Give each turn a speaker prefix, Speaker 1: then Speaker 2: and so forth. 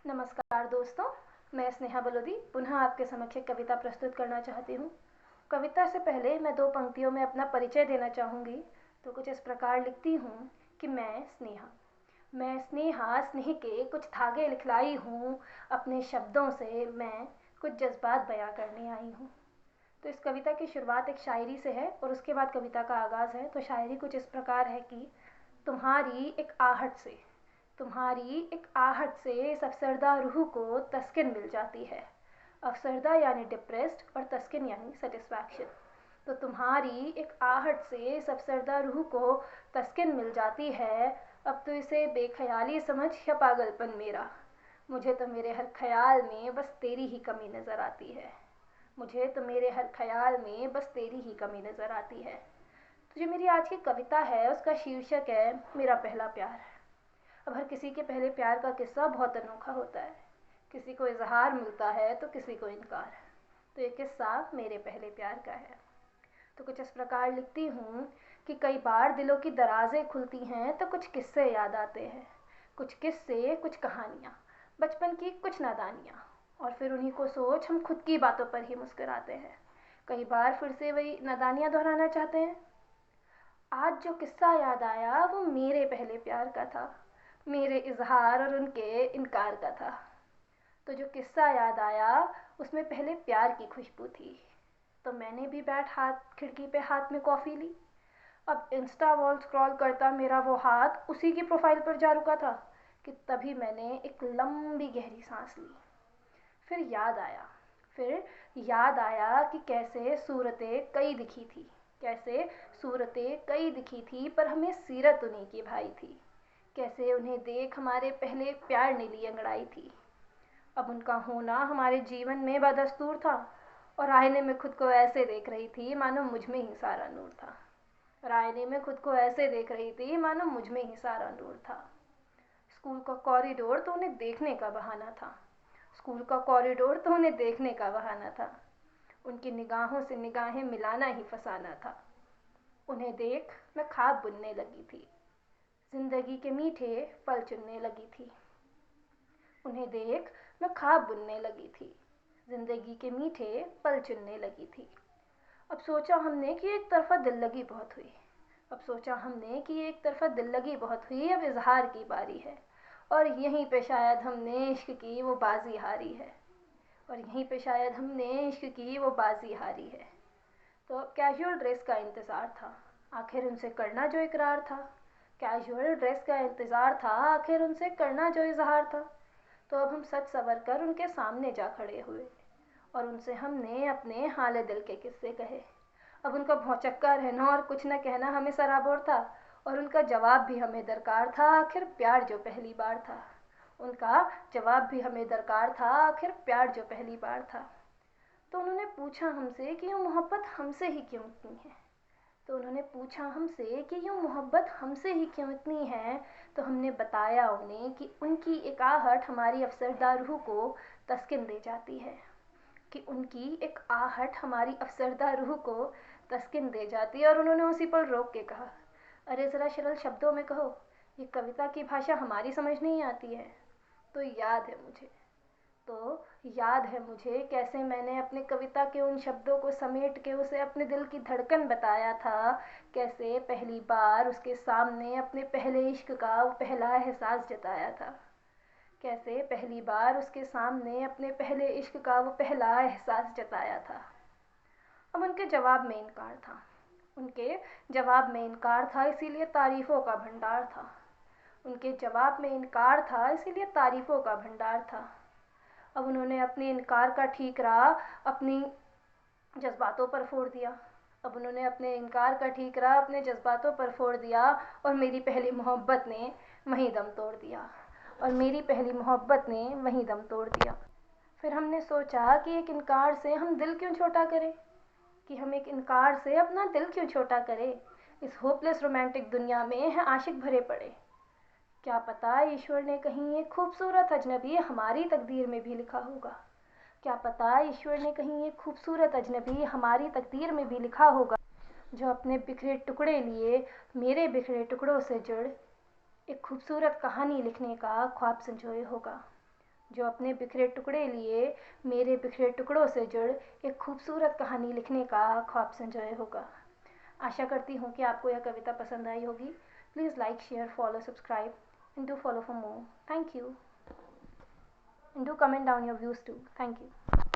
Speaker 1: नमस्कार दोस्तों, मैं स्नेहा बलोदी पुनः आपके समक्ष एक कविता प्रस्तुत करना चाहती हूँ। कविता से पहले मैं दो पंक्तियों में अपना परिचय देना चाहूँगी। तो कुछ इस प्रकार लिखती हूँ कि मैं स्नेहा स्नेह के कुछ धागे लिखलाई हूँ। अपने शब्दों से मैं कुछ जज्बात बयां करने आई हूँ। तो इस कविता की शुरुआत एक शायरी से है और उसके बाद कविता का आगाज़ है। तो शायरी कुछ इस प्रकार है कि तुम्हारी एक आहट से इस अफसरदा रूह को तस्किन मिल जाती है। अफसरदा यानी डिप्रेस्ड और तस्किन यानी सेटिस्फैक्शन। तो तुम्हारी एक आहट से इस अफसरदा रूह को तस्किन मिल जाती है। अब तो इसे बेख्याली समझ या पागलपन मेरा। मुझे तो मेरे हर ख्याल में बस तेरी ही कमी नज़र आती है। मुझे तो मेरे हर ख्याल में बस तेरी ही कमी नज़र आती है। तो जो मेरी आज की कविता है उसका शीर्षक है मेरा पहला प्यार। अब हर किसी के पहले प्यार का किस्सा बहुत अनोखा होता है। किसी को इजहार मिलता है तो किसी को इनकार। तो ये किस्सा मेरे पहले प्यार का है। तो कुछ इस प्रकार लिखती हूँ कि कई बार दिलों की दराज़ें खुलती हैं तो कुछ किस्से याद आते हैं। कुछ किस्से, कुछ कहानियाँ, बचपन की कुछ नादानियाँ, और फिर उन्हीं को सोच हम खुद की बातों पर ही मुस्कुराते हैं। कई बार फिर से वही नादानियाँ दोहराना चाहते हैं। आज जो किस्सा याद आया वो मेरे पहले प्यार का था, मेरे इजहार और उनके इनकार का था। तो जो किस्सा याद आया उसमें पहले प्यार की खुशबू थी। तो मैंने भी खिड़की पे हाथ में कॉफ़ी ली। अब इंस्टा वॉल स्क्रॉल करता मेरा वो हाथ उसी की प्रोफाइल पर जा रुका था कि तभी मैंने एक लंबी गहरी सांस ली। फिर याद आया कि कैसे सूरतें कई दिखी थी पर हमें सीरत उन्हीं की भाई थी। कैसे उन्हें देख हमारे पहले प्यार ने ली अंगड़ाई थी। अब उनका होना हमारे जीवन में बदस्तूर था, और आईने में खुद को ऐसे देख रही थी मानो मुझ में ही सारा नूर था। स्कूल का कॉरिडोर तो उन्हें देखने का बहाना था। उनकी निगाहों से निगाहें मिलाना ही फसाना था। उन्हें देख मैं ख्वाब बुनने लगी थी, जिंदगी के मीठे पल चुनने लगी थी। उन्हें देख मैं ख्वाब बुनने लगी थी, जिंदगी के मीठे पल चुनने लगी थी। अब सोचा हमने कि एक तरफा दिल लगी बहुत हुई। अब इजहार की बारी है, और यहीं पे शायद हमने इश्क की वो बाजी हारी है। तो अब कैजुअल ड्रेस का इंतज़ार था, आखिर उनसे करना जो इकरार था। इजहार था। तो अब हम सच सवर कर उनके सामने जा खड़े हुए, और उनसे हमने अपने हाले दिल के किस्से कहे। अब उनका भौचक्का रहना और कुछ न कहना हमें सराबोर था, और उनका जवाब भी हमें दरकार था, आखिर प्यार जो पहली बार था। तो उन्होंने पूछा हमसे कि यूँ मोहब्बत हमसे ही क्यों इतनी है। तो हमने बताया उन्हें कि उनकी एक आहट हमारी अफसरदा रूह को तस्किन दे जाती है। और उन्होंने उसी पर रोक के कहा, अरे ज़रा सरल शब्दों में कहो, ये कविता की भाषा हमारी समझ नहीं आती है। तो याद है मुझे कैसे मैंने अपने कविता के उन शब्दों को समेट के उसे अपने दिल की धड़कन बताया था। कैसे पहली बार उसके सामने अपने पहले इश्क का वो पहला एहसास जताया था। अब इसीलिए तारीफ़ों का भंडार था। अब उन्होंने अपने इनकार का ठीकरा अपने जज्बातों पर फोड़ दिया, और मेरी पहली मोहब्बत ने वहीं दम तोड़ दिया। फिर हमने सोचा कि एक इनकार से हम अपना दिल क्यों छोटा करें। इस होपलेस रोमांटिक दुनिया में हैं आशिक भरे पड़े। क्या पता ईश्वर ने कहीं एक खूबसूरत अजनबी हमारी तकदीर में भी लिखा होगा, जो अपने बिखरे टुकड़े लिए मेरे बिखरे टुकड़ों से जुड़ एक खूबसूरत कहानी लिखने का ख्वाब संजोए होगा। जो अपने बिखरे टुकड़े लिए मेरे बिखरे टुकड़ों से जुड़ एक खूबसूरत कहानी लिखने का ख्वाब संजोए होगा। आशा करती हूँ कि आपको यह कविता पसंद आई होगी। Please like, share, follow, subscribe and do follow for more. Thank you. And do comment down your views too. Thank you.